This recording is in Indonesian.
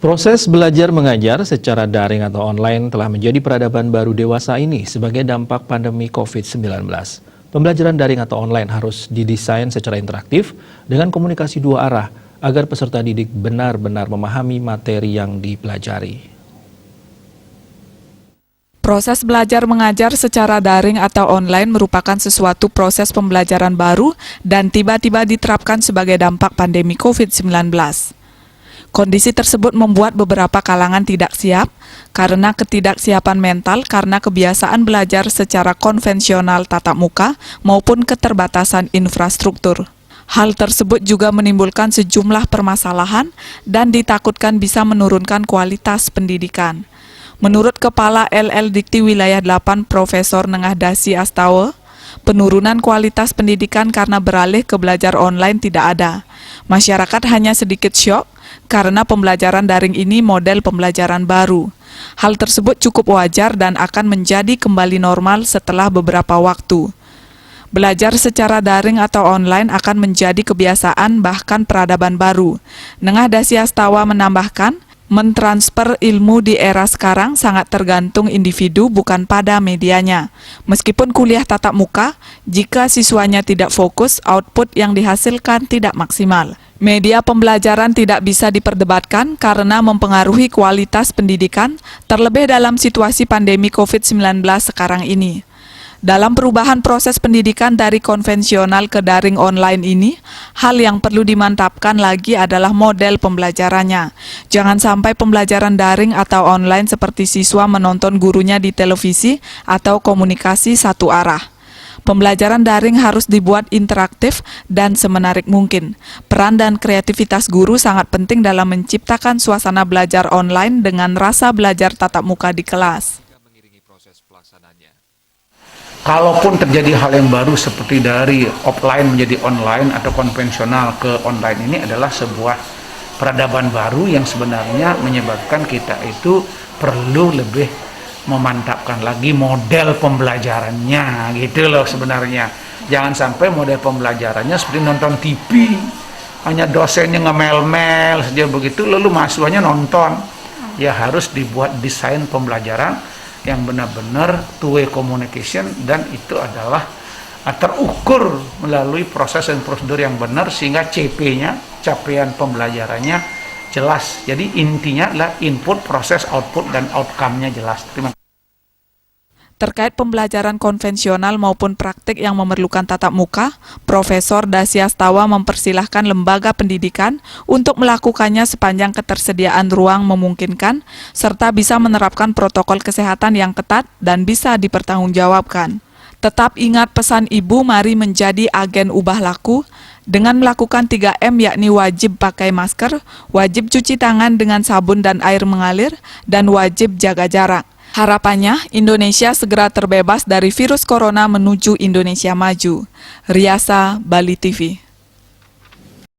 Proses belajar mengajar secara daring atau online telah menjadi peradaban baru dewasa ini sebagai dampak pandemi COVID-19. Pembelajaran daring atau online harus didesain secara interaktif dengan komunikasi dua arah agar peserta didik benar-benar memahami materi yang dipelajari. Proses belajar mengajar secara daring atau online merupakan sesuatu proses pembelajaran baru dan tiba-tiba diterapkan sebagai dampak pandemi COVID-19. Kondisi tersebut membuat beberapa kalangan tidak siap karena ketidaksiapan mental karena kebiasaan belajar secara konvensional tatap muka maupun keterbatasan infrastruktur. Hal tersebut juga menimbulkan sejumlah permasalahan dan ditakutkan bisa menurunkan kualitas pendidikan. Menurut Kepala LL Dikti Wilayah 8 Profesor Nengah Dasi Astawa, penurunan kualitas pendidikan karena beralih ke belajar online tidak ada. Masyarakat hanya sedikit syok karena pembelajaran daring ini model pembelajaran baru. Hal tersebut cukup wajar dan akan menjadi kembali normal setelah beberapa waktu. Belajar secara daring atau online akan menjadi kebiasaan bahkan peradaban baru. Nengah Dasi Astawa menambahkan, mentransfer ilmu di era sekarang sangat tergantung individu bukan pada medianya. Meskipun kuliah tatap muka, jika siswanya tidak fokus, output yang dihasilkan tidak maksimal. Media pembelajaran tidak bisa diperdebatkan karena mempengaruhi kualitas pendidikan, terlebih dalam situasi pandemi COVID-19 sekarang ini. Dalam perubahan proses pendidikan dari konvensional ke daring online ini, hal yang perlu dimantapkan lagi adalah model pembelajarannya. Jangan sampai pembelajaran daring atau online seperti siswa menonton gurunya di televisi atau komunikasi satu arah. Pembelajaran daring harus dibuat interaktif dan semenarik mungkin. Peran dan kreativitas guru sangat penting dalam menciptakan suasana belajar online dengan rasa belajar tatap muka di kelas. Kalaupun terjadi hal yang baru seperti dari offline menjadi online atau konvensional ke online, ini adalah sebuah peradaban baru yang sebenarnya menyebabkan kita itu perlu lebih memantapkan lagi model pembelajarannya gitu loh sebenarnya. Jangan sampai model pembelajarannya seperti nonton TV, hanya dosennya ngemel-mel saja begitu lalu mahasiswanya nonton. Ya harus dibuat desain pembelajaran yang benar-benar two-way communication dan itu adalah terukur melalui proses dan prosedur yang benar sehingga CP-nya, capaian pembelajarannya jelas. Jadi intinya adalah input, proses, output, dan outcome-nya jelas. Terima kasih. Terkait pembelajaran konvensional maupun praktik yang memerlukan tatap muka, Profesor Dasi Astawa mempersilahkan lembaga pendidikan untuk melakukannya sepanjang ketersediaan ruang memungkinkan, serta bisa menerapkan protokol kesehatan yang ketat dan bisa dipertanggungjawabkan. Tetap ingat pesan Ibu, mari menjadi agen ubah laku, dengan melakukan 3M yakni wajib pakai masker, wajib cuci tangan dengan sabun dan air mengalir, dan wajib jaga jarak. Harapannya, Indonesia segera terbebas dari virus corona menuju Indonesia maju. Riasa, Bali TV.